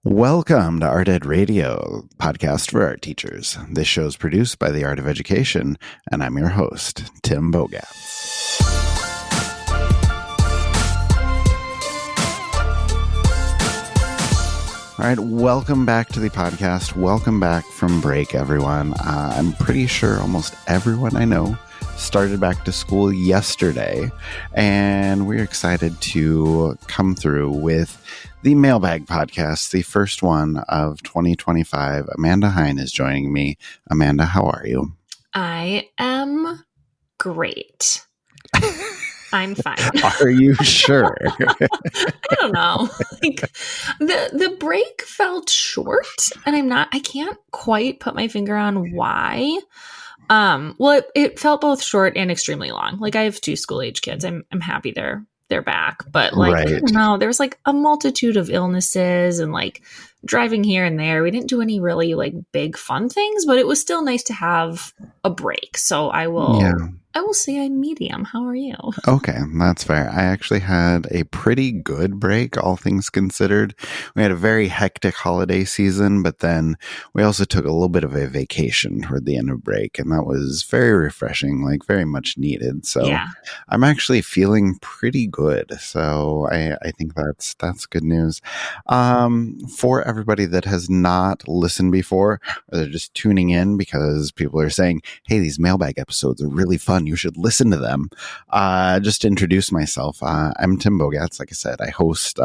Welcome to Art Ed Radio, podcast for art teachers. This show is produced by the Art of Education, and I'm your host, Tim Bogatz. All right, welcome back to the podcast. Welcome back from break, everyone. I'm pretty sure almost everyone I know started back to school yesterday, and we're excited to come through with the Mailbag podcast, the first one of 2025. Amanda Heyn is joining me. Amanda, how are you? I am great. I'm fine. Are you sure? I don't know. The break felt short, and I can't quite put my finger on why. It felt both short and extremely long. I have two school age kids. I'm happy they're back, but right. I don't know, there was a multitude of illnesses and driving here and there. We didn't do any really big fun things, but it was still nice to have a break. So I will say I'm medium. How are you? Okay, that's fair. I actually had a pretty good break, all things considered. We had a very hectic holiday season, but then we also took a little bit of a vacation toward the end of break, and that was very refreshing, very much needed. So yeah. I'm actually feeling pretty good. So I think that's good news. For everybody that has not listened before, or they're just tuning in because people are saying, hey, these mailbag episodes are really fun. You should listen to them. Just to introduce myself, I'm Tim Bogatz. Like I said, I host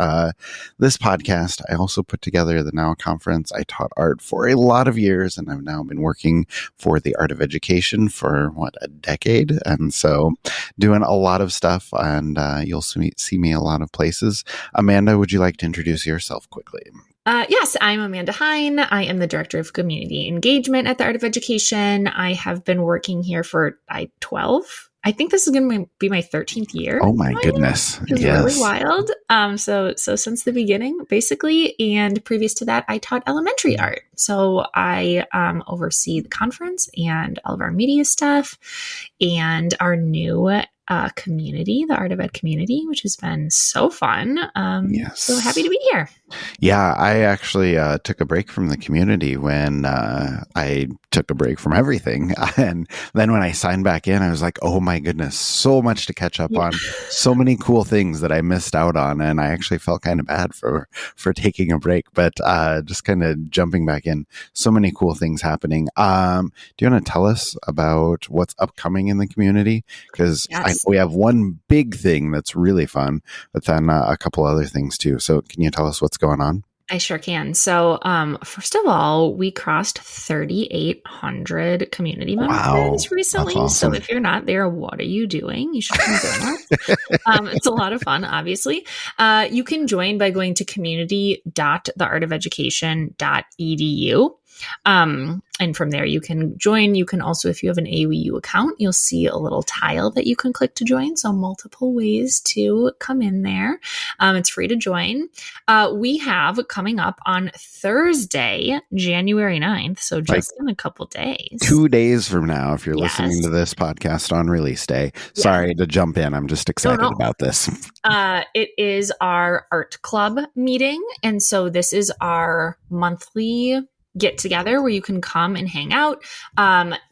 this podcast. I also put together the Now Conference. I taught art for a lot of years, and I've now been working for the Art of Education for, a decade? And so doing a lot of stuff, and you'll see me a lot of places. Amanda, would you like to introduce yourself quickly? Yes, I'm Amanda Heyn. I am the Director of Community Engagement at the Art of Education. I have been working here for 12. I think this is going to be my 13th year. Oh my goodness. Which is really wild. So since the beginning, basically. And previous to that, I taught elementary art. So I oversee the conference and all of our media stuff and our new community, the Art of Ed community, which has been so fun. Yes. So happy to be here. Yeah, I actually took a break from the community when I took a break from everything. And then when I signed back in, I was like, oh my goodness, so much to catch up on, so many cool things that I missed out on. And I actually felt kind of bad for taking a break, but just kind of jumping back in, so many cool things happening. Do you want to tell us about what's upcoming in the community? Because we have one big thing that's really fun, but then a couple other things too. So can you tell us what's going on? I sure can. So first of all, we crossed 3,800 community members recently. Awesome. So if you're not there, what are you doing? You should come join us. It's a lot of fun, obviously. You can join by going to community.theartofeducation.edu. And from there you can join. You can also, if you have an AUU account, you'll see a little tile that you can click to join. So multiple ways to come in there. It's free to join. We have coming up on Thursday, January 9th. So just in a couple days. 2 days from now, if you're listening to this podcast on release day. Sorry to jump in. I'm just excited about this. It is our art club meeting. And so this is our monthly get together where you can come and hang out.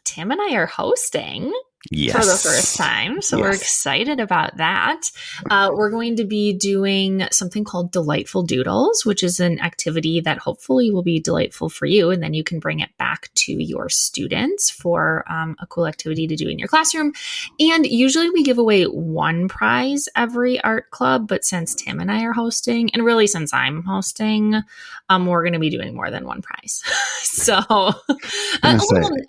Tim and I are hosting for the first time. So we're excited about that. We're going to be doing something called Delightful Doodles, which is an activity that hopefully will be delightful for you. And then you can bring it back to your students for a cool activity to do in your classroom. And usually we give away one prize every art club. But since Tim and I are hosting, and really since I'm hosting, we're going to be doing more than one prize. So a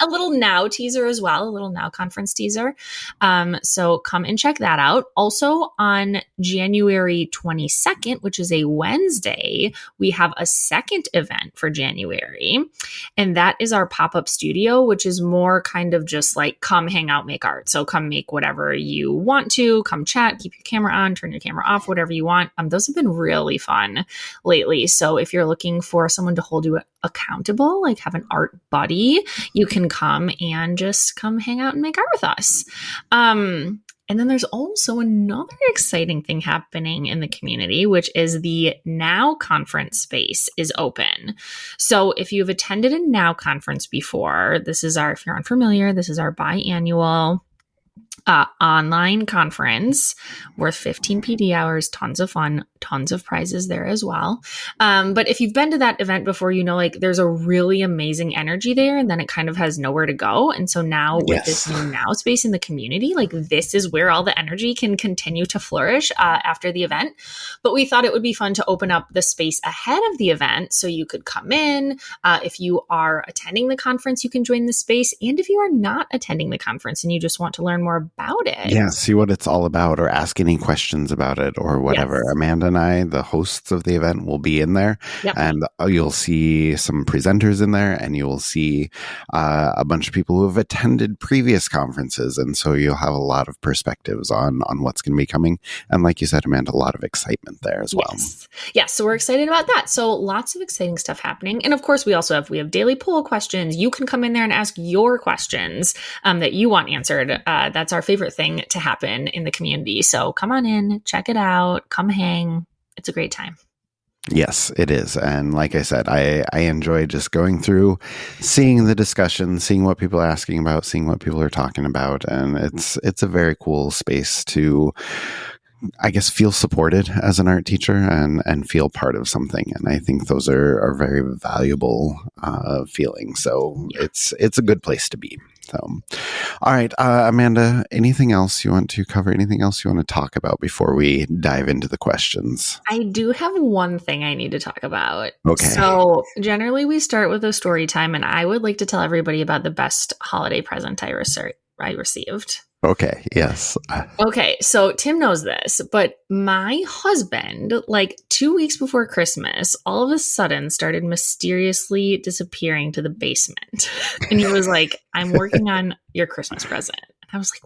little Now teaser as well, a little Now conference teaser. So come and check that out. Also on January 22nd, which is a Wednesday, we have a second event for January. And that is our pop-up studio, which is more kind of just come hang out, make art. So come make whatever you want to, come chat, keep your camera on, turn your camera off, whatever you want. Those have been really fun lately. So if you're looking for someone to hold you accountable, have an art buddy, you can come and just come hang out and make art with us. And then there's also another exciting thing happening in the community, which is the Now conference space is open. So if you've attended a Now conference before, if you're unfamiliar, this is our biannual online conference worth 15 PD hours, tons of fun, tons of prizes there as well. But if you've been to that event before, like there's a really amazing energy there, and then it kind of has nowhere to go. And so now with this new Now space in the community, like this is where all the energy can continue to flourish after the event. But we thought it would be fun to open up the space ahead of the event so you could come in. If you are attending the conference, you can join the space. And if you are not attending the conference and you just want to learn more about it. Yeah, see what it's all about or ask any questions about it or whatever. Yes. Amanda and I, the hosts of the event, will be in there. Yep. And you'll see some presenters in there, and you will see a bunch of people who have attended previous conferences. And so you'll have a lot of perspectives on what's going to be coming. And like you said, Amanda, a lot of excitement there as well. Yes, so we're excited about that. So lots of exciting stuff happening. And of course, we have daily poll questions. You can come in there and ask your questions that you want answered. That's our favorite thing to happen in the community. So come on in, check it out, come hang. It's a great time. Yes, it is. And like I said, I enjoy just going through, seeing the discussion, seeing what people are asking about, seeing what people are talking about. And it's a very cool space to, I guess, feel supported as an art teacher and feel part of something. And I think those are very valuable feelings. So it's a good place to be. So, all right, Amanda, anything else you want to cover? Anything else you want to talk about before we dive into the questions? I do have one thing I need to talk about. Okay. So generally we start with a story time, and I would like to tell everybody about the best holiday present I received. Okay. Yes. Okay. So Tim knows this, but my husband, like 2 weeks before Christmas, all of a sudden started mysteriously disappearing to the basement. And he was like, I'm working on your Christmas present. And I was like,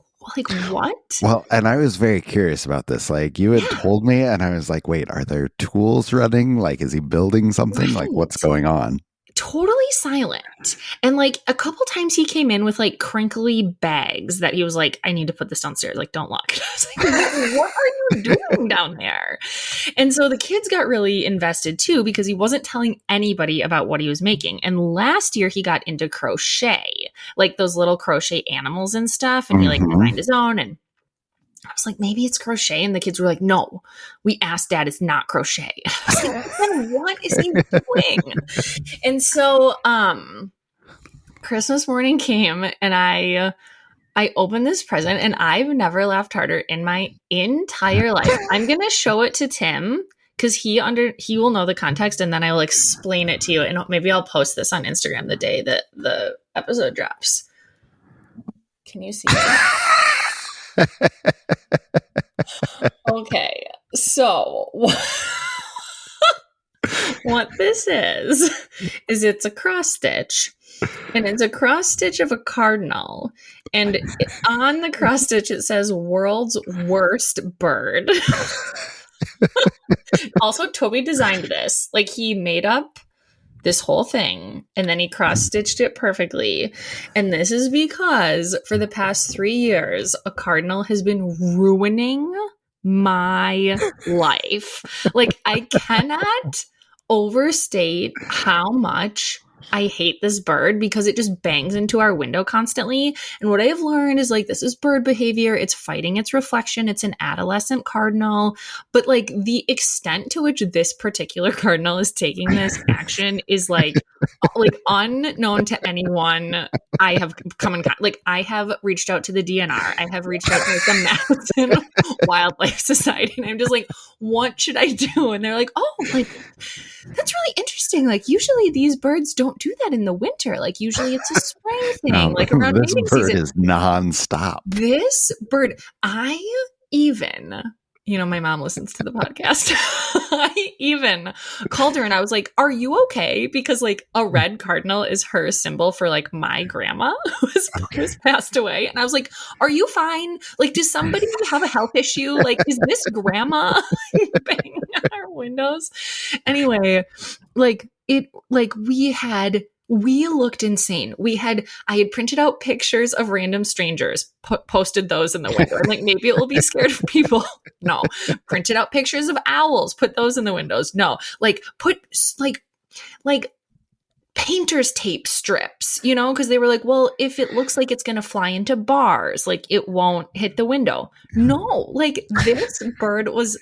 what? Well, and I was very curious about this. Like you had told me, and I was like, wait, are there tools running? Like, is he building something? Right. Like what's going on? Totally silent. And like a couple times he came in with like crinkly bags that he was like, I need to put this downstairs. Like, don't lock. I was like, what are you doing down there? And so the kids got really invested too, because he wasn't telling anybody about what he was making. And last year he got into crochet, like those little crochet animals and stuff. And he like designed his own, and I was like, maybe it's crochet. And the kids were like, no, we asked Dad, it's not crochet. I was like, then what is he doing? And so Christmas morning came, and I opened this present, and I've never laughed harder in my entire life. I'm going to show it to Tim because he will know the context, and then I will explain it to you. And maybe I'll post this on Instagram the day that the episode drops. Can you see it? Okay, so what this is it's a cross stitch, and it's a cross stitch of a cardinal, and on the cross stitch it says world's worst bird. Also, Toby designed this. Like, he made up this whole thing, and then he cross-stitched it perfectly. And this is because for the past 3 years, a cardinal has been ruining my life. Like, I cannot overstate how much I hate this bird, because it just bangs into our window constantly. And what I have learned is, like, this is bird behavior. It's fighting its reflection. It's an adolescent cardinal. But like, the extent to which this particular cardinal is taking this action is like unknown to anyone. I have I have reached out to the DNR. I have reached out to the Madison Wildlife Society, and I'm just like, what should I do? And they're like, oh, like, that's really interesting. Like, usually these birds don't do that in the winter. Like, usually it's a spring thing. No, like around this mating bird season. is nonstop. This bird, my mom listens to the podcast. I even called her and I was like, are you okay? Because like a red cardinal is her symbol for like my grandma who's passed away. And I was like, are you fine? Like, does somebody have a health issue? Like, is this grandma banging on our windows? Anyway, we had We looked insane. I had printed out pictures of random strangers, posted those in the window. I'm like, maybe it will be scared of people. No. Printed out pictures of owls, put those in the windows. No. Like, put like painter's tape strips, because they were like, well, if it looks like it's going to fly into bars, like it won't hit the window. No, like this bird was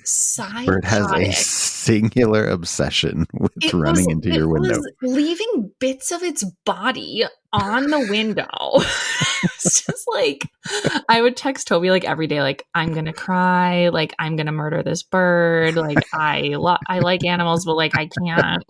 Bird has a psychotic. singular obsession with running into your window. It was leaving bits of its body on the window. It's just like, I would text Toby like every day, like, I'm going to cry, like, I'm going to murder this bird. Like, I like animals, but like, I can't.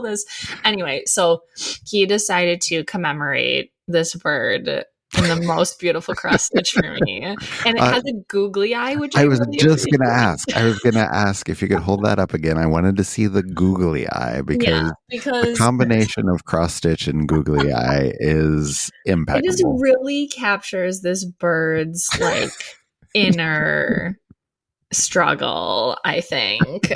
This. Anyway, so he decided to commemorate this bird in the most beautiful cross stitch for me. And it has a googly eye, which I was really just going to ask. I was going to ask if you could hold that up again. I wanted to see the googly eye because the combination of cross stitch and googly eye is impeccable. It just really captures this bird's like inner struggle, I think.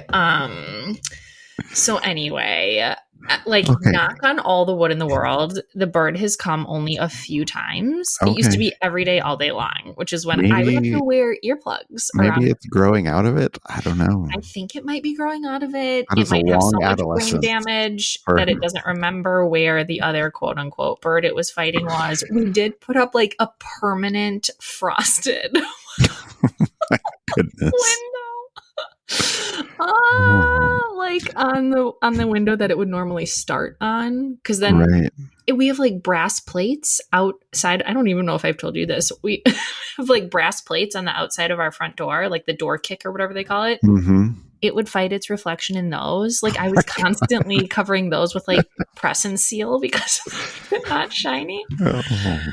So anyway, like, knock on all the wood in the world, the bird has come only a few times. It used to be every day, all day long, which is when I would have to wear earplugs. Maybe it's growing out of it. I don't know. I think it might be growing out of it. It might have so much brain damage that it doesn't remember where the other quote unquote bird it was fighting was. We did put up like a permanent frosted goodness. window. Like on the window that it would normally start on, because then we have like brass plates outside. I don't even know if I've told you this. We have like brass plates on the outside of our front door, like the door kick or whatever they call it. Mm-hmm. It would fight its reflection in those. Like I was constantly covering those with like press and seal because they're not shiny.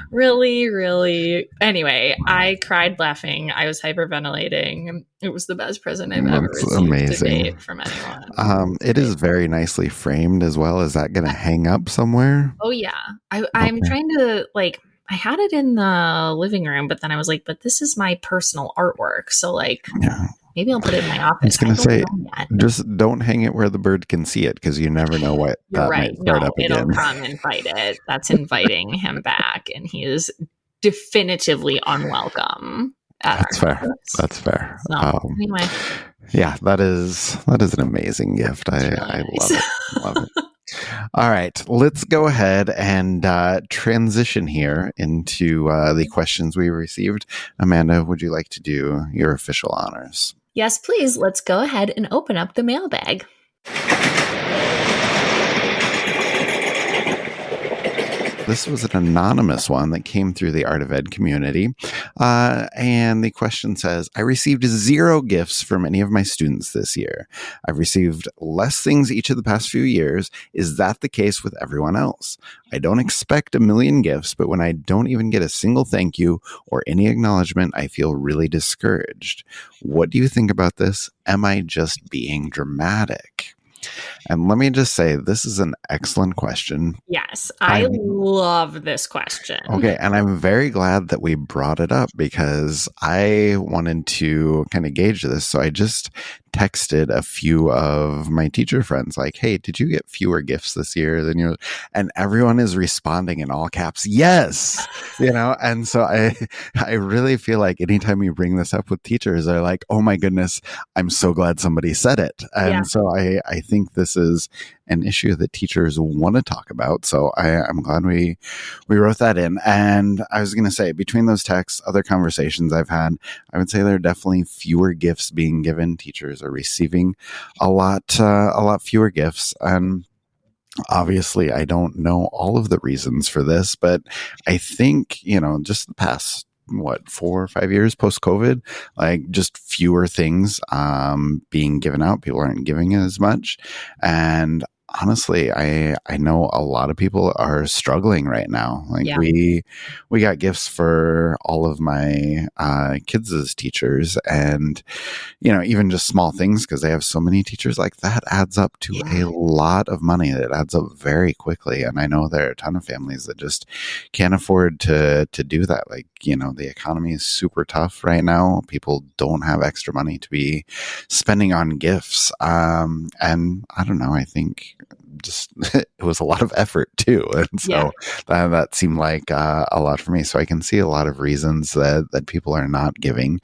Really, really. Anyway, I cried laughing. I was hyperventilating. It was the best present I've ever received to date from anyone. It is very nicely framed as well. Is that going to hang up somewhere? Oh yeah. I'm trying to like. I had it in the living room, but then I was like, but this is my personal artwork. So like. Yeah. Maybe I'll put it in my office. I was going to say, just don't hang it where the bird can see it because you never know what You're right. might start up again. It'll come and fight it. That's inviting him back, and he is definitively unwelcome. That's fair. That's fair. So, anyway, yeah, that is an amazing gift. I love it. Love it. All right, let's go ahead and transition here into the questions we received. Amanda, would you like to do your official honors? Yes, please. Let's go ahead and open up the mailbag. This was an anonymous one that came through the Art of Ed community. And the question says, I received 0 gifts from any of my students this year. I've received less things each of the past few years. Is that the case with everyone else? I don't expect a million gifts, but when I don't even get a single thank you or any acknowledgement, I feel really discouraged. What do you think about this? Am I just being dramatic? And let me just say, this is an excellent question. Yes, I love this question. Okay, and I'm very glad that we brought it up because I wanted to kind of gauge this. So I just texted a few of my teacher friends like, hey, did you get fewer gifts this year than you? And everyone is responding in all caps, yes, and so I really feel like anytime you bring this up with teachers, they're like, oh my goodness, I'm so glad somebody said it. And so I think this is an issue that teachers want to talk about. So I'm glad we wrote that in. And I was going to say, between those texts, other conversations I've had, I would say there are definitely fewer gifts being given. Teachers are receiving a lot fewer gifts. And obviously, I don't know all of the reasons for this, but I think, just the past 4 or 5 years post-COVID, like just fewer things being given out. People aren't giving as much. And honestly, I know a lot of people are struggling right now. Like we got gifts for all of my kids' teachers, and even just small things because they have so many teachers, like that adds up to a lot of money. It adds up very quickly, and I know there are a ton of families that just can't afford to do that. Like the economy is super tough right now. People don't have extra money to be spending on gifts, and I don't know. I think just it was a lot of effort too, and Yeah. so that seemed like a lot for me. So I can see a lot of reasons that people are not giving.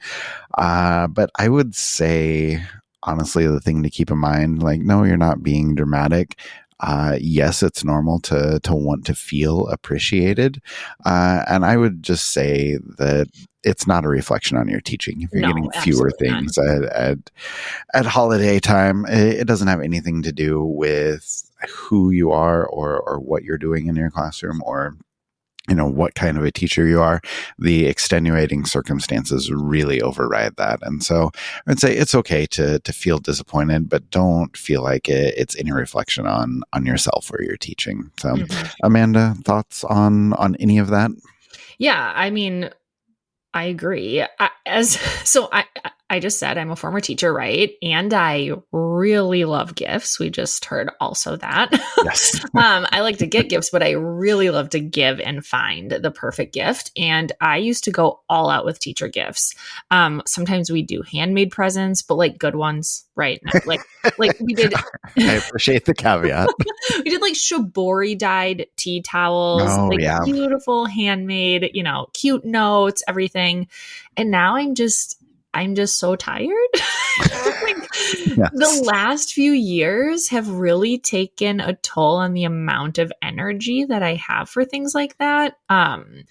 But I would say, honestly, the thing to keep in mind, like, no, you're not being dramatic. Yes, it's normal to want to feel appreciated. And I would just say that it's not a reflection on your teaching. If you're getting No, fewer absolutely not. things at holiday time, it doesn't have anything to do with who you are or what you're doing in your classroom or what kind of a teacher you are. The extenuating circumstances really override that. And so I'd say it's okay to feel disappointed, but don't feel like it's any reflection on yourself or your teaching. So Mhm. Amanda, thoughts on any of that? Yeah, I mean, I agree. I just said I'm a former teacher, right? And I really love gifts. We just heard also that. Yes. I like to get gifts, but I really love to give and find the perfect gift. And I used to go all out with teacher gifts. Sometimes we do handmade presents, but like good ones, right? Like we did. I appreciate the caveat. We did like shibori dyed tea towels, Oh, like yeah. beautiful handmade, cute notes, everything. And now I'm just so tired. Like, Yes. the last few years have really taken a toll on the amount of energy that I have for things like that. And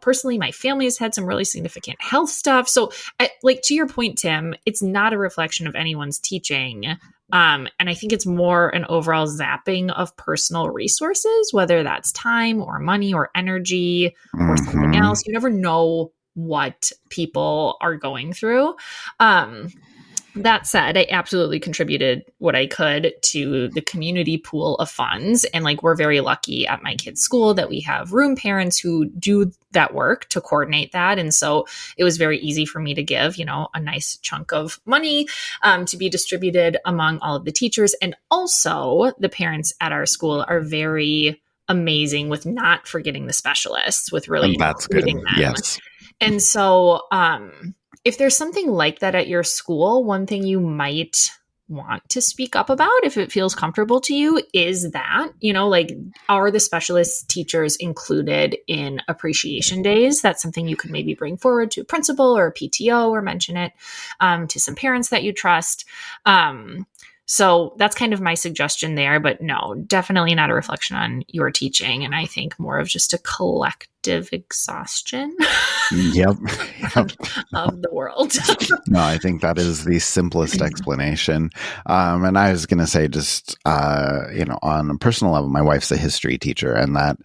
personally, my family has had some really significant health stuff. So, like to your point, Tim, it's not a reflection of anyone's teaching. And I think it's more an overall zapping of personal resources, whether that's time or money or energy or something Mm-hmm. else. You never know what people are going through. That said, I absolutely contributed what I could to the community pool of funds. And like, we're very lucky at my kids' school that we have room parents who do that work to coordinate that. And so it was very easy for me to give, a nice chunk of money to be distributed among all of the teachers. And also, the parents at our school are very amazing with not forgetting the specialists, with really And that's good. including them. Yes. And so, if there's something like that at your school, one thing you might want to speak up about, if it feels comfortable to you, is that, like, are the specialist teachers included in appreciation days? That's something you could maybe bring forward to a principal or a PTO, or mention it to some parents that you trust. So that's kind of my suggestion there, but no, definitely not a reflection on your teaching. And I think more of just a collective exhaustion Yep. of the world. No, I think that is the simplest explanation. And I was going to say, just, on a personal level, my wife's a history teacher, and that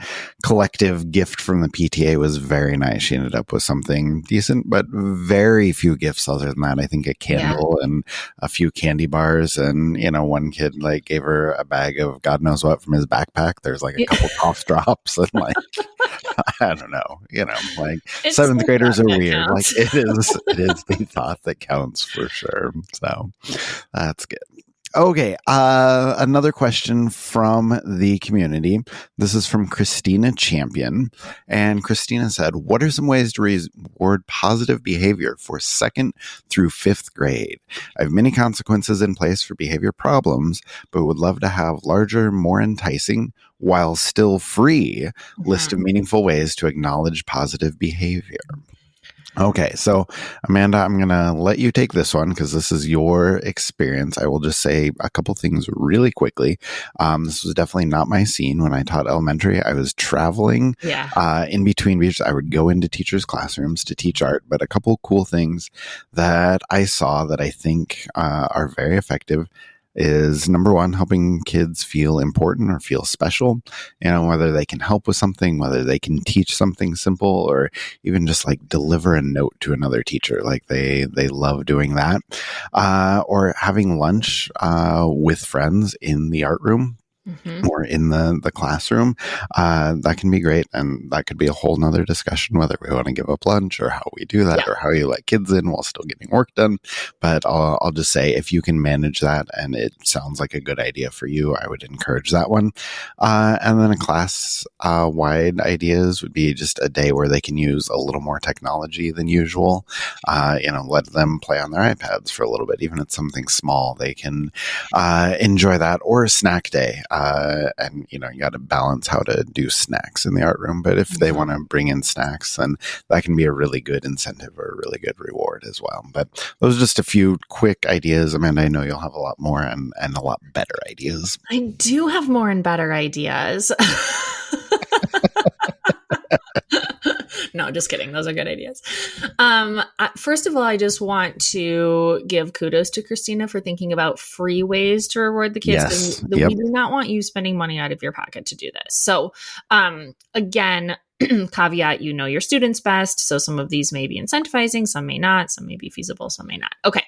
collective gift from the PTA was very nice. She ended up with something decent, but very few gifts other than that. I think a candle and a few candy bars. And, one kid like gave her a bag of God knows what from his backpack. There's like a couple cough drops and like, I don't know, like It's seventh the graders thought are that weird. Like counts. it is the thought that counts for sure. So that's good. Okay. Another question from the community. This is from Christina Champion. And Christina said, what are some ways to reward positive behavior for second through fifth grade? I have many consequences in place for behavior problems, but would love to have larger, more enticing, while still free list of meaningful ways to acknowledge positive behavior. Okay, so Amanda, I'm going to let you take this one because this is your experience. I will just say a couple things really quickly. This was definitely not my scene when I taught elementary. I was traveling in between beaches. I would go into teachers' classrooms to teach art, but a couple cool things that I saw that I think are very effective is number one, helping kids feel important or feel special, whether they can help with something, whether they can teach something simple, or even just like deliver a note to another teacher. Like they love doing that. Or having lunch with friends in the art room. Or in the classroom, that can be great. And that could be a whole nother discussion, whether we want to give up lunch or how we do that or how you let kids in while still getting work done. But I'll just say, if you can manage that and it sounds like a good idea for you, I would encourage that one. And then a class wide ideas would be just a day where they can use a little more technology than usual. Let them play on their iPads for a little bit, even if it's something small, they can enjoy that. Or a snack day. and you got to balance how to do snacks in the art room. But if they want to bring in snacks, then that can be a really good incentive or a really good reward as well. But those are just a few quick ideas. Amanda, I know you'll have a lot more and a lot better ideas. I do have more and better ideas. No, just kidding. Those are good ideas. First of all, I just want to give kudos to Christina for thinking about free ways to reward the kids. Yes. We do not want you spending money out of your pocket to do this. So, again, caveat, your students best. So some of these may be incentivizing, some may not, some may be feasible, some may not. Okay.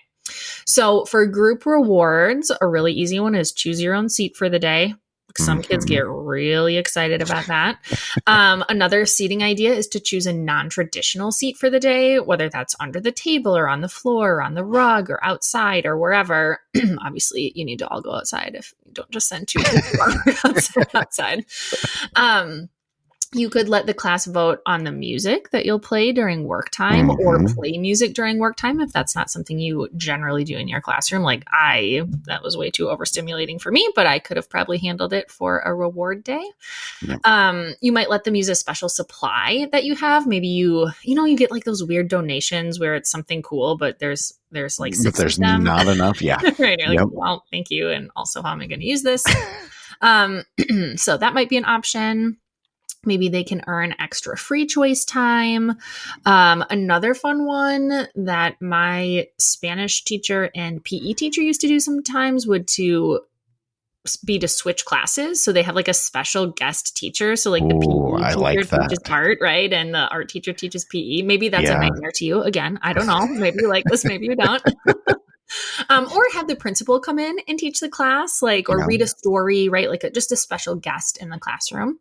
So for group rewards, a really easy one is choose your own seat for the day. Some kids get really excited about that. Another seating idea is to choose a non-traditional seat for the day, whether that's under the table or on the floor or on the rug or outside or wherever. Obviously, you need to all go outside. If you don't just send 2 kids outside. You could let the class vote on the music that you'll play during work time or play music during work time if that's not something you generally do in your classroom. Like that was way too overstimulating for me, but I could have probably handled it for a reward day. Yep. You might let them use a special supply that you have. Maybe you get like those weird donations where it's something cool, but there's like 6 but there's of them. not enough. Yeah. Right. You're like, well, thank you. And also, how am I going to use this? So that might be an option. Maybe they can earn extra free choice time. Another fun one that my Spanish teacher and PE teacher used to do sometimes would be to switch classes. So they have like a special guest teacher. So like the PE teacher teaches art, right? And the art teacher teaches PE. Maybe that's a nightmare to you. Again, I don't know. Maybe you like this, maybe you don't. Or have the principal come in and teach the class, or read a story, right? Like just a special guest in the classroom.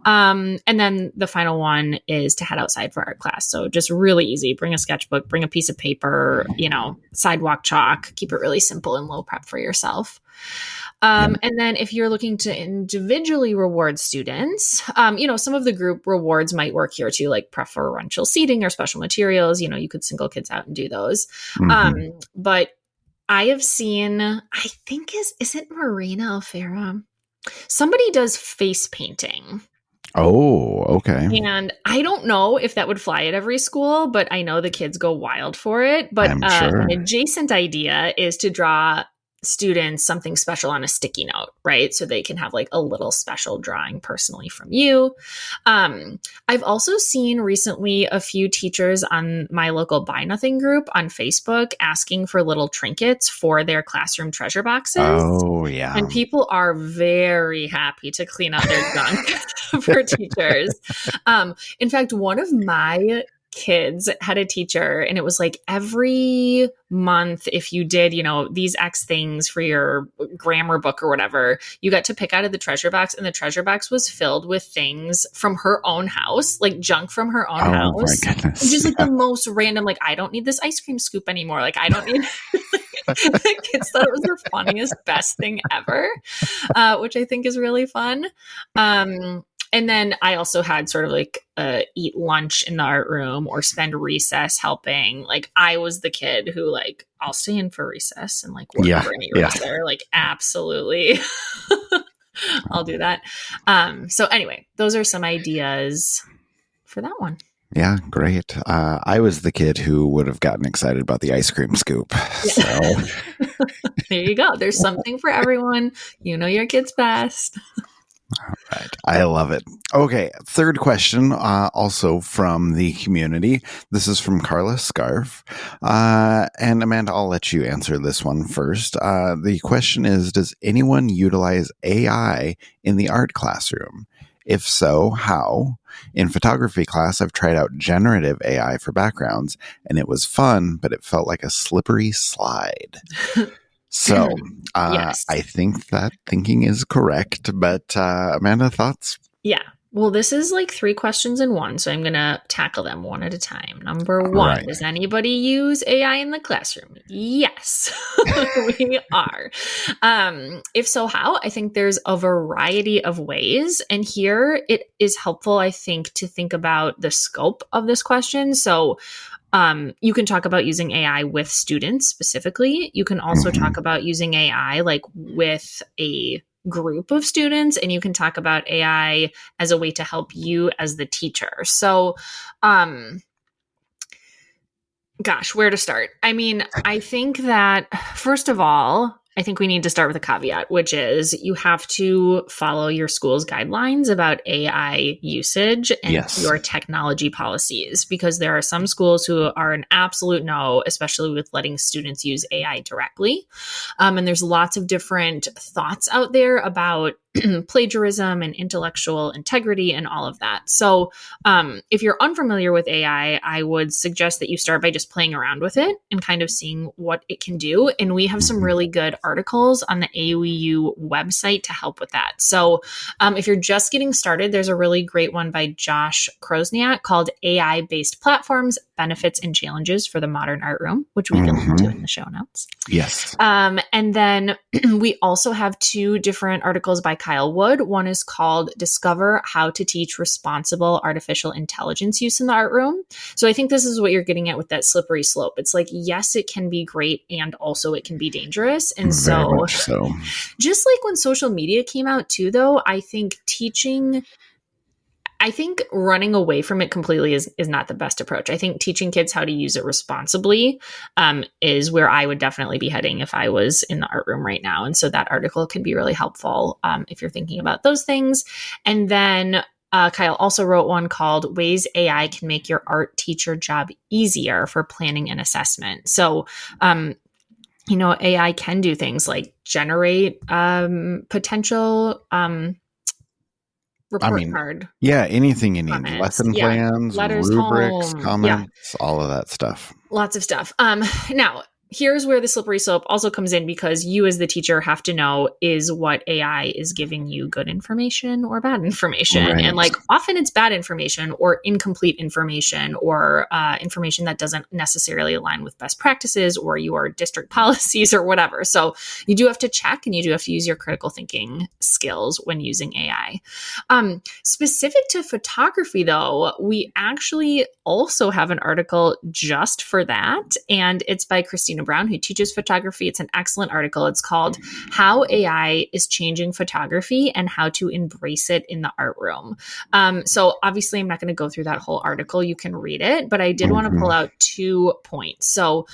And then the final one is to head outside for art class. So just really easy. Bring a sketchbook, bring a piece of paper, sidewalk chalk, keep it really simple and low prep for yourself. And then if you're looking to individually reward students, some of the group rewards might work here too, like preferential seating or special materials. You could single kids out and do those. But I have seen, I think is it Marina Alfera? Somebody does face painting. Oh, okay. And I don't know if that would fly at every school, but I know the kids go wild for it. But sure. An adjacent idea is to draw students something special on a sticky note, right? So they can have like a little special drawing personally from you. I've also seen recently a few teachers on my local Buy Nothing group on Facebook asking for little trinkets for their classroom treasure boxes. Oh, yeah. And people are very happy to clean out their junk for teachers. In fact, one of my kids had a teacher and it was like every month, if you did, these X things for your grammar book or whatever, you got to pick out of the treasure box, and the treasure box was filled with things from her own house, like junk from her own house. My goodness. Just like the most random, like, I don't need this ice cream scoop anymore. Like, I don't need the kids thought it was the funniest, best thing ever, which I think is really fun. And then I also had sort of like eat lunch in the art room or spend recess helping. Like I was the kid who like, I'll stay in for recess and like work for any eraser. Like absolutely. I'll do that. So anyway, those are some ideas for that one. Yeah, great. I was the kid who would have gotten excited about the ice cream scoop. Yeah. So there you go. There's something for everyone. Your kid's best. All right. I love it. Okay. Third question, also from the community. This is from Carla Scarf. And Amanda, I'll let you answer this one first. The question is, does anyone utilize AI in the art classroom? If so, how? In photography class, I've tried out generative AI for backgrounds, and it was fun, but it felt like a slippery slide. So yes. I think that thinking is correct. But Amanda, thoughts? Yeah. Well, this is like 3 questions in one, so I'm going to tackle them one at a time. Number 1, Does anybody use AI in the classroom? Yes, we are. If so, how? I think there's a variety of ways. And here it is helpful, I think, to think about the scope of this question. So you can talk about using AI with students specifically. You can also talk about using AI like with a group of students, and you can talk about AI as a way to help you as the teacher. So, gosh, where to start? I mean, I think that first of all, I think we need to start with a caveat, which is you have to follow your school's guidelines about AI usage and Yes. your technology policies, because there are some schools who are an absolute no, especially with letting students use AI directly. And there's lots of different thoughts out there about plagiarism and intellectual integrity and all of that. So if you're unfamiliar with AI, I would suggest that you start by just playing around with it and kind of seeing what it can do. And we have some really good articles on the AUU website to help with that. So if you're just getting started, there's a really great one by Josh Krosniak called AI-Based Platforms, Benefits and Challenges for the Modern Art Room, which we can link to in the show notes. Yes. And then we also have two different articles by Kyle Wood. One is called Discover How to Teach Responsible Artificial Intelligence Use in the Art Room. So I think this is what you're getting at with that slippery slope. It's like, yes, it can be great, and also it can be dangerous. And Very much so. Just like when social media came out too, though, I think running away from it completely is not the best approach. I think teaching kids how to use it responsibly is where I would definitely be heading if I was in the art room right now. And so that article can be really helpful if you're thinking about those things. And then Kyle also wrote one called Ways AI Can Make Your Art Teacher Job Easier for Planning and Assessment. So, AI can do things like generate potential report card. Yeah, anything you need. Comments. Lesson plans, letters rubrics, home. comments, all of that stuff. Lots of stuff. Now, here's where the slippery slope also comes in, because you as the teacher have to know, is what AI is giving you good information or bad information? Right. And like often it's bad information or incomplete information or information that doesn't necessarily align with best practices or your district policies or whatever. So you do have to check, and you do have to use your critical thinking skills when using AI. Specific to photography, though, we actually also have an article just for that. And it's by Christina Brown, who teaches photography. It's an excellent article. It's called How AI is Changing Photography and How to Embrace It in the Art Room. So obviously I'm not going to go through that whole article. You can read it, but I did want to pull out 2 points. So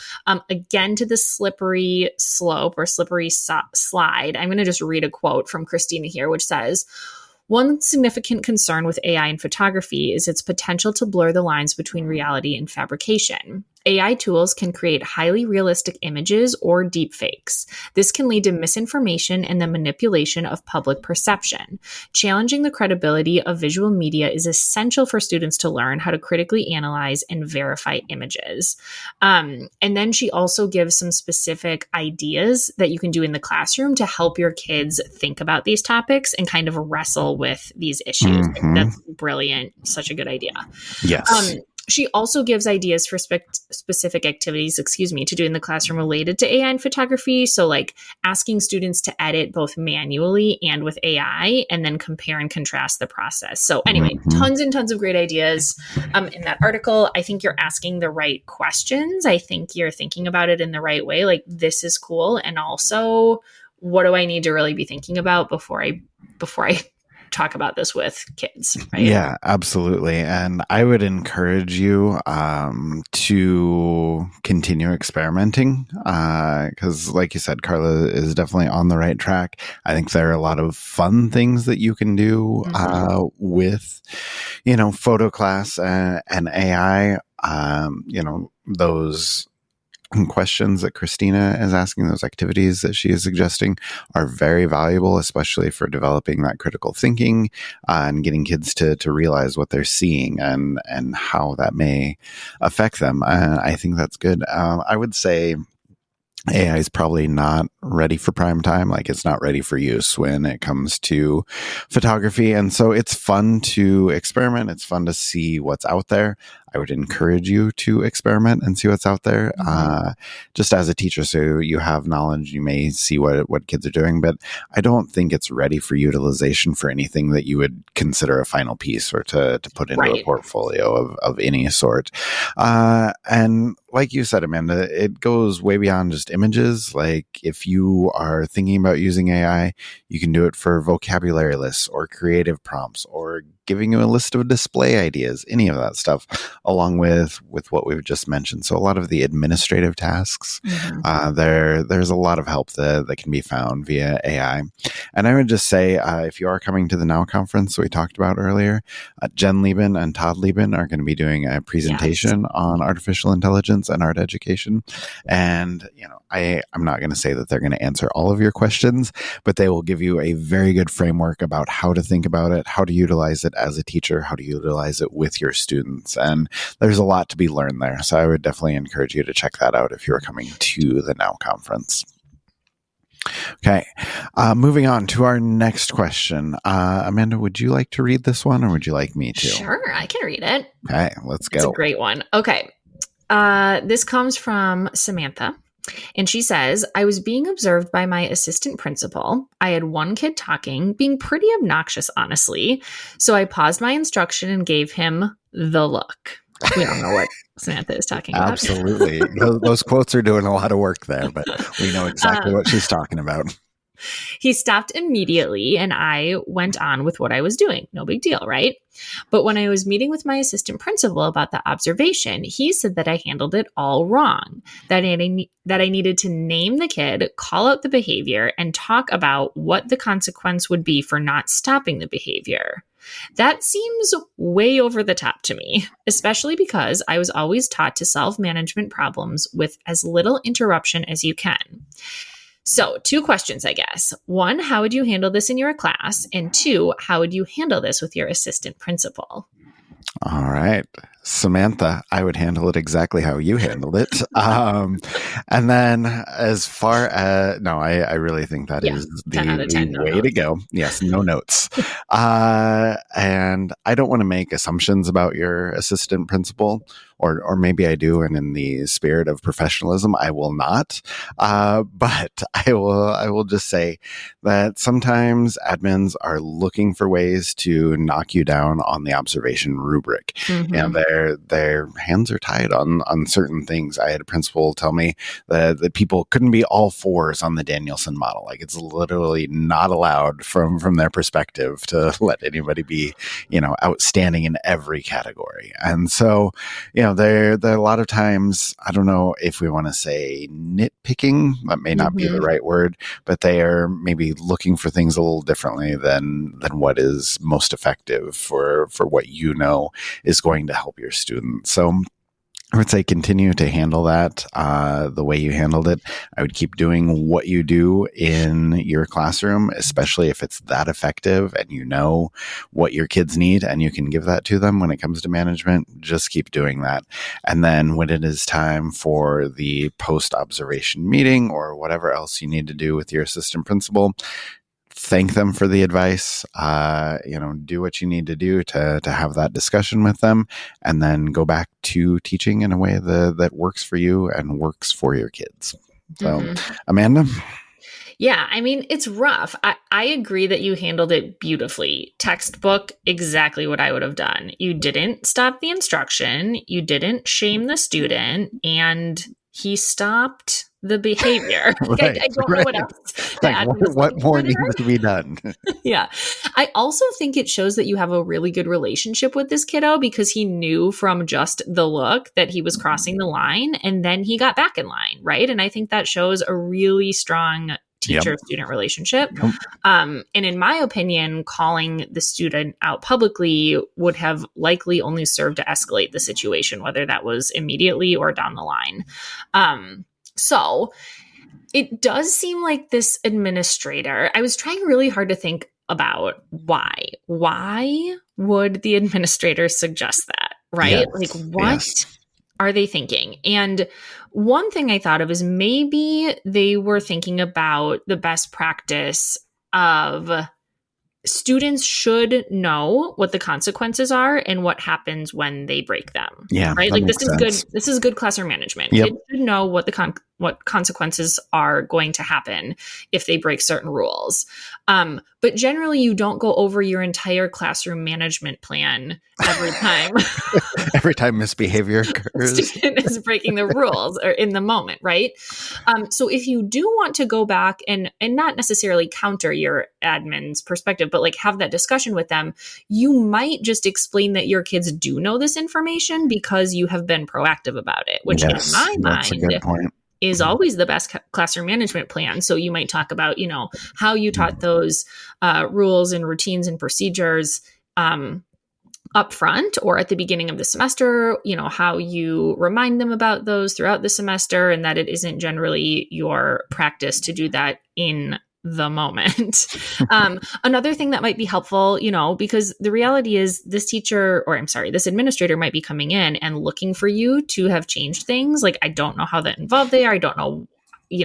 again, to the slippery slope or slippery slide, I'm going to just read a quote from Christina here, which says, "One significant concern with AI in photography is its potential to blur the lines between reality and fabrication. AI tools can create highly realistic images or deepfakes. This can lead to misinformation and the manipulation of public perception. Challenging the credibility of visual media is essential for students to learn how to critically analyze and verify images." And then she also gives some specific ideas that you can do in the classroom to help your kids think about these topics and kind of wrestle with these issues. That's brilliant. Such a good idea. Yes. She also gives ideas for specific activities, to do in the classroom related to AI and photography. So like asking students to edit both manually and with AI, and then compare and contrast the process. So anyway, tons and tons of great ideas in that article. I think you're asking the right questions. I think you're thinking about it in the right way. Like, this is cool. And also, what do I need to really be thinking about before I talk about this with kids, right? Yeah, absolutely. And I would encourage you to continue experimenting because like you said, Carla is definitely on the right track. I think there are a lot of fun things that you can do with, photo class and AI, those questions that Christina is asking, those activities that she is suggesting are very valuable, especially for developing that critical thinking and getting kids to realize what they're seeing and how that may affect them. I think that's good. I would say AI is probably not ready for prime time. Like, it's not ready for use when it comes to photography. And so it's fun to experiment. It's fun to see what's out there. I would encourage you to experiment and see what's out there. Just as a teacher, so you have knowledge, you may see what kids are doing, but I don't think it's ready for utilization for anything that you would consider a final piece or to put into a portfolio of any sort. And like you said, Amanda, it goes way beyond just images. Like if you are thinking about using AI, you can do it for vocabulary lists or creative prompts or giving you a list of display ideas, any of that stuff, along with what we've just mentioned. So a lot of the administrative tasks, there's a lot of help that can be found via AI. And I would just say, if you are coming to the Now conference we talked about earlier, Jen Lieben and Todd Lieben are going to be doing a presentation on artificial intelligence and art education. And, I'm not going to say that they're going to answer all of your questions, but they will give you a very good framework about how to think about it, how to utilize it as a teacher, how to utilize it with your students. And there's a lot to be learned there. So I would definitely encourage you to check that out if you're coming to the Now conference. Okay. Moving on to our next question. Amanda, would you like to read this one or would you like me to? Sure, I can read it. Okay, let's go. It's a great one. Okay. This comes from Samantha. And she says, I was being observed by my assistant principal. I had one kid talking, being pretty obnoxious, honestly. So I paused my instruction and gave him the look. We don't know what Samantha is talking about. Absolutely. Those quotes are doing a lot of work there, but we know exactly what she's talking about. He stopped immediately and I went on with what I was doing. No big deal, right? But when I was meeting with my assistant principal about the observation, he said that I handled it all wrong, that I needed to name the kid, call out the behavior, and talk about what the consequence would be for not stopping the behavior. That seems way over the top to me, especially because I was always taught to solve management problems with as little interruption as you can. So 2 questions, I guess. 1, how would you handle this in your class? And 2, how would you handle this with your assistant principal? All right. Samantha, I would handle it exactly how you handled it. And then as far as, no, I really think that is the way to go. Yes, no notes. And I don't want to make assumptions about your assistant principal, or maybe I do. And in the spirit of professionalism, I will not. But I will just say that sometimes admins are looking for ways to knock you down on the observation rubric. And their hands are tied on certain things. I had a principal tell me that people couldn't be all 4s on the Danielson model. Like it's literally not allowed from their perspective to let anybody be, outstanding in every category. And so, there are a lot of times, I don't know if we want to say nitpicking, that may not be the right word, but they are maybe looking for things a little differently than what is most effective for what is going to help your students. So I would say continue to handle that the way you handled it. I would keep doing what you do in your classroom, especially if it's that effective and you know what your kids need and you can give that to them when it comes to management. Just keep doing that. And then when it is time for the post-observation meeting or whatever else you need to do with your assistant principal, thank them for the advice, do what you need to do to have that discussion with them, and then go back to teaching in a way that works for you and works for your kids. So, Amanda? Yeah, I mean, it's rough. I agree that you handled it beautifully. Textbook, exactly what I would have done. You didn't stop the instruction. You didn't shame the student. And he stopped the behavior. Right, I don't know what else. What more needs to be done? Yeah. I also think it shows that you have a really good relationship with this kiddo because he knew from just the look that he was crossing the line and then he got back in line, right? And I think that shows a really strong teacher-student relationship. And in my opinion, calling the student out publicly would have likely only served to escalate the situation, whether that was immediately or down the line. So it does seem like this administrator, I was trying really hard to think about why. Why would the administrator suggest that, right? What are they thinking? And one thing I thought of is maybe they were thinking about the best practice of students should know what the consequences are and what happens when they break them. Yeah. Right. Like this is good. This is good classroom management. Kids should know what what consequences are going to happen if they break certain rules. But generally, you don't go over your entire classroom management plan every time Every time misbehavior a occurs. student is breaking the rules or in the moment, right? So if you do want to go back and not necessarily counter your admin's perspective, but like have that discussion with them, you might just explain that your kids do know this information because you have been proactive about it, which in Yes, my that's a mind good point. is always the best classroom management plan. So you might talk about, how you taught those rules and routines and procedures up front or at the beginning of the semester, how you remind them about those throughout the semester, and that it isn't generally your practice to do that in the moment. Another thing that might be helpful, because the reality is this this administrator might be coming in and looking for you to have changed things. Like, I don't know how that involved they are. I don't know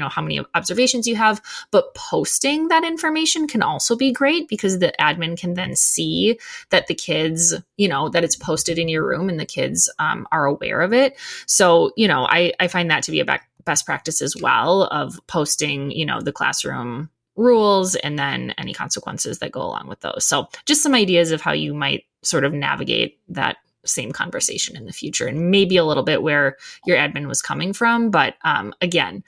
how many observations you have, but posting that information can also be great because the admin can then see that the kids, that it's posted in your room and the kids are aware of it. So, I find that to be a best practice as well, of posting, the classroom rules and then any consequences that go along with those. So just some ideas of how you might sort of navigate that same conversation in the future, and maybe a little bit where your admin was coming from. But again,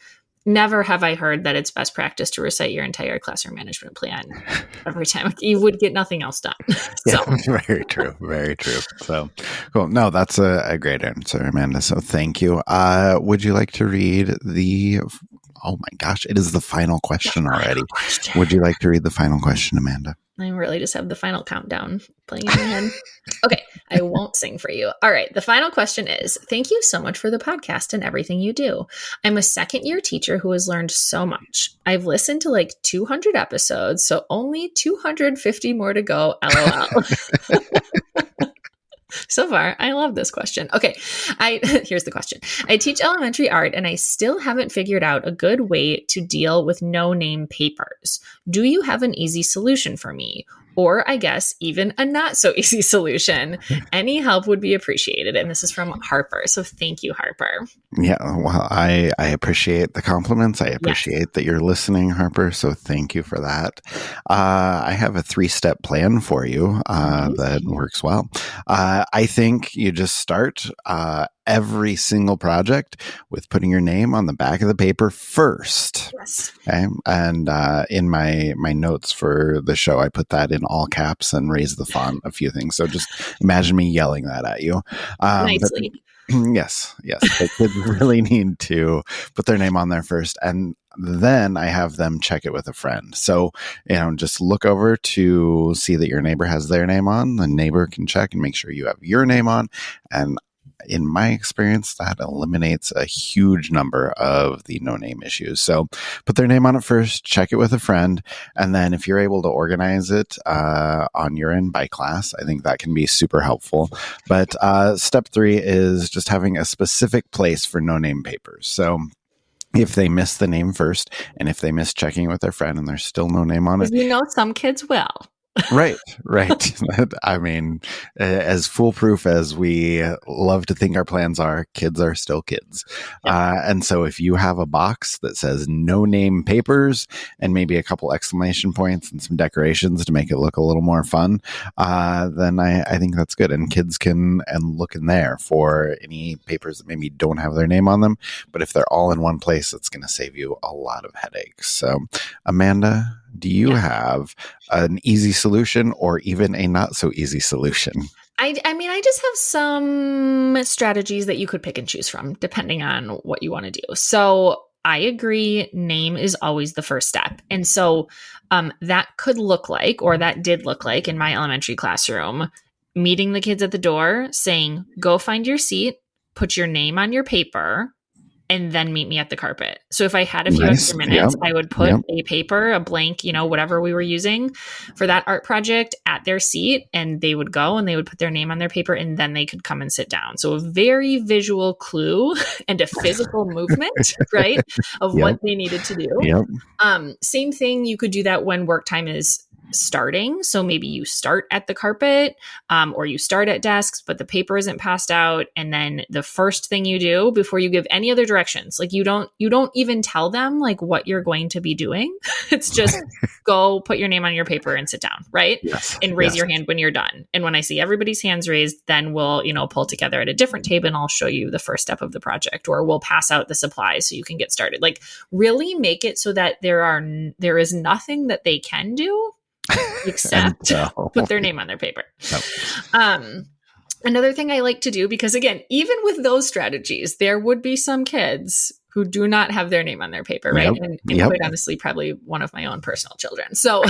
never have I heard that it's best practice to recite your entire classroom management plan every time. You would get nothing else done. So. Yeah, very true. Very true. So cool. No, that's a great answer, Amanda. So thank you. Would you like to read oh my gosh, it is the final question already. Would you like to read the final question, Amanda? I really just have the final countdown playing in my head. Okay, I won't sing for you. All right, the final question is, thank you so much for the podcast and everything you do. I'm a second-year teacher who has learned so much. I've listened to like 200 episodes, so only 250 more to go, LOL. So far, I love this question. Okay, here's the question. I teach elementary art and I still haven't figured out a good way to deal with no-name papers. Do you have an easy solution for me? Or I guess even a not so easy solution. Any help would be appreciated. And this is from Harper. So thank you, Harper. Yeah, well, I appreciate the compliments. I appreciate that you're listening, Harper. So thank you for that. I have a 3-step plan for you that works well. I think you just start every single project with putting your name on the back of the paper first. Yes. Okay. And in my notes for the show, I put that in all caps and raised the font a few things. So just imagine me yelling that at you. Nicely. Yes. The kids really need to put their name on there first. And then I have them check it with a friend. So, just look over to see that your neighbor has their name on. The neighbor can check and make sure you have your name on. And in my experience, that eliminates a huge number of the no-name issues. So put their name on it first, check it with a friend, and then if you're able to organize it on your end by class, I think that can be super helpful. But step 3 is just having a specific place for no-name papers. So if they miss the name first, and if they miss checking it with their friend and there's still no name on it. Some kids will. Right. I mean, as foolproof as we love to think our plans are, kids are still kids. Yep. And so if you have a box that says no name papers and maybe a couple exclamation points and some decorations to make it look a little more fun, then I think that's good. And kids can look in there for any papers that maybe don't have their name on them. But if they're all in one place, it's going to save you a lot of headaches. So, Amanda, do you have an easy solution or even a not so easy solution? I just have some strategies that you could pick and choose from depending on what you want to do. So I agree, name is always the first step. And so that could look like, or that did look like in my elementary classroom, meeting the kids at the door saying, go find your seat, put your name on your paper, and then meet me at the carpet. So if I had a few extra minutes, I would put a paper, a blank, whatever we were using for that art project at their seat, and they would go and they would put their name on their paper, and then they could come and sit down. So a very visual clue and a physical movement, right, of what they needed to do. Same thing, you could do that when work time is starting. So maybe you start at the carpet, or you start at desks, but the paper isn't passed out. And then the first thing you do before you give any other directions, like you don't even tell them like what you're going to be doing. It's just go put your name on your paper and sit down, right? Yes. And raise Yes. your hand when you're done. And when I see everybody's hands raised, then we'll, pull together at a different table and I'll show you the first step of the project, or we'll pass out the supplies so you can get started. Like really make it so that there is nothing that they can do except put their name on their paper. Another thing I like to do, because again, even with those strategies, there would be some kids who do not have their name on their paper, right? And quite honestly, probably one of my own personal children. So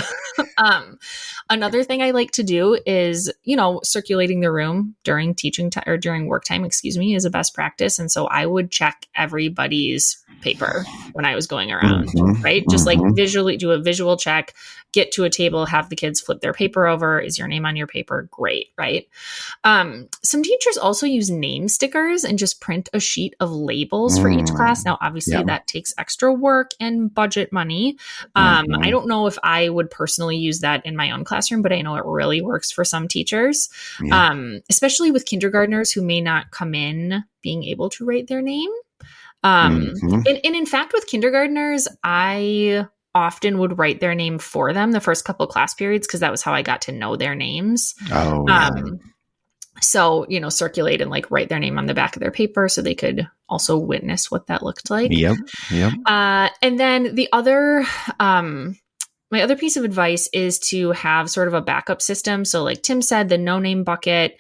another thing I like to do is, circulating the room during teaching time or during work time, is a best practice. And so I would check everybody's paper when I was going around, right? Just like visually do a visual check, get to a table, have the kids flip their paper over. Is your name on your paper? Great, right? Some teachers also use name stickers and just print a sheet of labels for each class. Now, obviously, that takes extra work and budget money. I don't know if I would personally use that in my own classroom, but I know it really works for some teachers, especially with kindergartners who may not come in being able to write their name. And in fact, with kindergartners, I often would write their name for them the first couple class periods because that was how I got to know their names. So, circulate and like write their name on the back of their paper so they could also witness what that looked like. And then the other, my other piece of advice is to have sort of a backup system. So like Tim said, the no name bucket.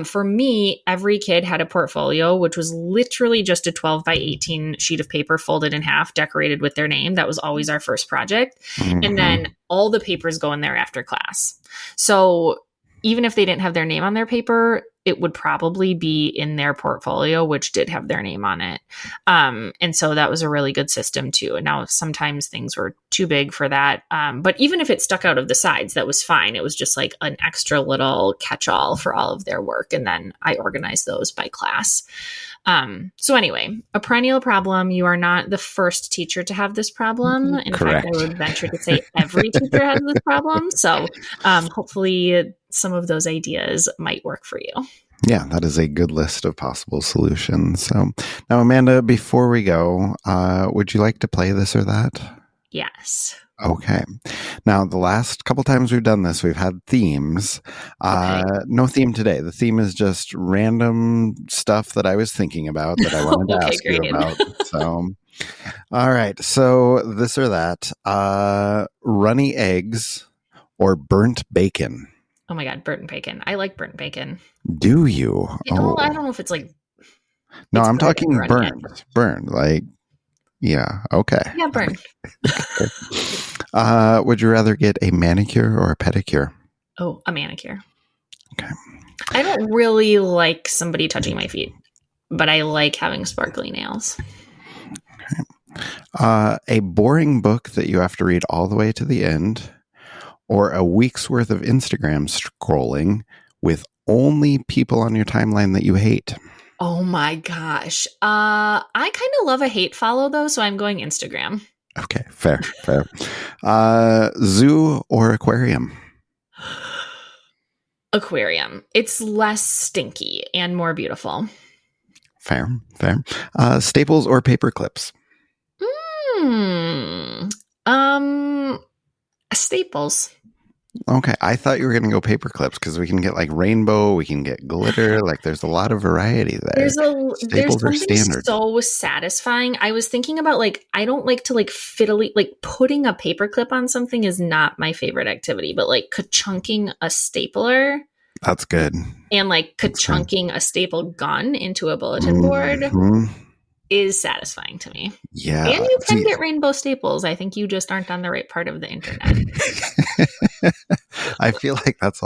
For me, every kid had a portfolio, which was literally just a 12 by 18 sheet of paper folded in half, decorated with their name. That was always our first project. And then all the papers go in there after class. So even if they didn't have their name on their paper, it would probably be in their portfolio, which did have their name on it. And so that was a really good system too. And now sometimes things were too big for that. But even if it stuck out of the sides, that was fine. It was just like an extra little catch-all for all of their work. And then I organized those by class. So anyway, a perennial problem. You are not the first teacher to have this problem. In fact, I would venture to say every teacher has this problem. So hopefully some of those ideas might work for you. Yeah, that is a good list of possible solutions. So now, Amanda, before we go, would you like to play this or that? Yes. Okay. Now, the last couple times we've done this, we've had themes. No theme today. The theme is just random stuff that I was thinking about that I wanted to ask you about. So, all right. So this or that, runny eggs or burnt bacon? Oh my God, burnt bacon. I like burnt bacon. Do you? I don't know if it's like... No, I'm talking burnt. Burnt, like... Yeah. Okay. Yeah, burn. Would you rather get a manicure or a pedicure? Oh, a manicure. Okay. I don't really like somebody touching my feet, but I like having sparkly nails. Okay. A boring book that you have to read all the way to the end, or a week's worth of Instagram scrolling with only people on your timeline that you hate? Oh my gosh. I kind of love a hate follow though, so I'm going Instagram. Okay, fair. Zoo or aquarium? Aquarium. It's less stinky and more beautiful. Fair. Staples or paper clips? Staples. Okay, I thought you were going to go paper clips because we can get like rainbow, we can get glitter. Like there's a lot of variety there. There's something so satisfying. I was thinking about like I don't like to like fiddly like putting a paper clip on something is not my favorite activity, but like ka-chunking a stapler. That's good. And like ka-chunking a staple gun into a bulletin board is satisfying to me. Yeah. And you can get rainbow staples. I think you just aren't on the right part of the internet. I feel like that's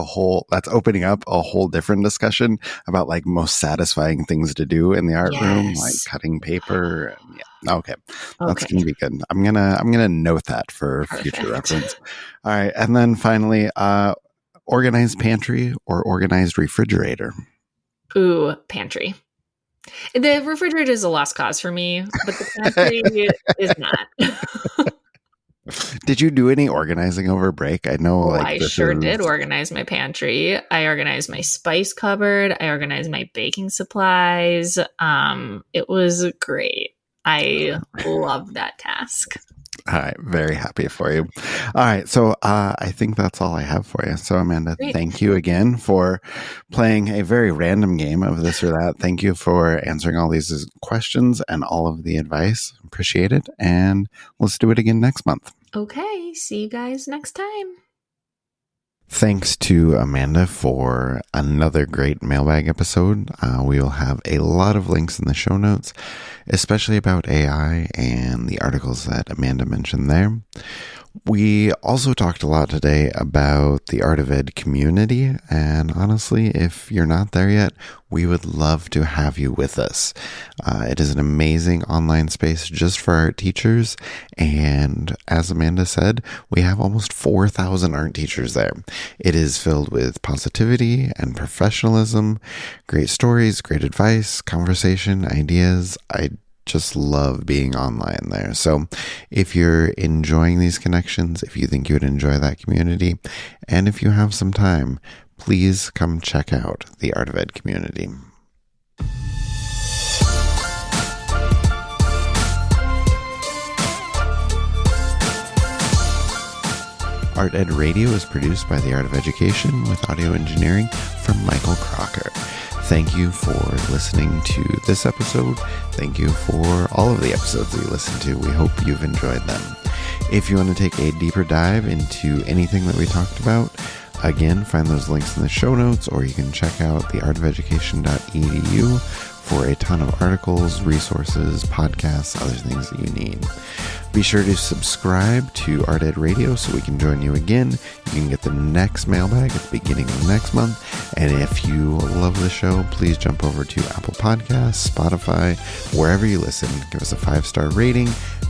opening up a whole different discussion about like most satisfying things to do in the art room, like cutting paper. Okay. That's going to be good. I'm going to note that for future reference. All right. And then finally, organized pantry or organized refrigerator? Ooh, pantry. The refrigerator is a lost cause for me, but the pantry is not. Did you do any organizing over break? I know Oh, like I this sure did is organize my pantry. I organized my spice cupboard. I organized my baking supplies. It was great. I love that task. all right. Very happy for you. All right. So I think that's all I have for you. So Amanda, Great. thank you again for playing a very random game of this or that. Thank you for answering all these questions and all of the advice. Appreciate it. And let's do it again next month. Okay, see you guys next time. Thanks to Amanda for another great mailbag episode. We will have a lot of links in the show notes, especially about AI and the articles that Amanda mentioned there. We also talked a lot today about the Art of Ed community, and honestly, if you're not there yet, we would love to have you with us. It is an amazing online space just for art teachers, and as Amanda said, we have almost 4,000 art teachers there. It is filled with positivity and professionalism, great stories, great advice, conversation, ideas. I just love being online there. So if you're enjoying these connections, if you think you would enjoy that community, and if you have some time, please come check out the Art of Ed community. Art Ed Radio is produced by the Art of Education with audio engineering from Michael Crocker. Thank you for listening to this episode. Thank you for all of the episodes that you listen to. We hope you've enjoyed them. If you want to take a deeper dive into anything that we talked about, again, find those links in the show notes, or you can check out theartofeducation.edu for a ton of articles, resources, podcasts, other things that you need. Be sure to subscribe to Art Ed Radio so we can join you again. You can get the next mailbag at the beginning of next month. And if you love the show, please jump over to Apple Podcasts, Spotify, wherever you listen. Give us a 5-star rating,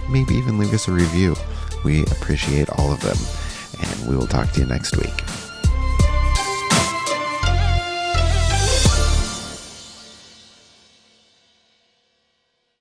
maybe even leave us a review. We appreciate all of them. And we will talk to you next week.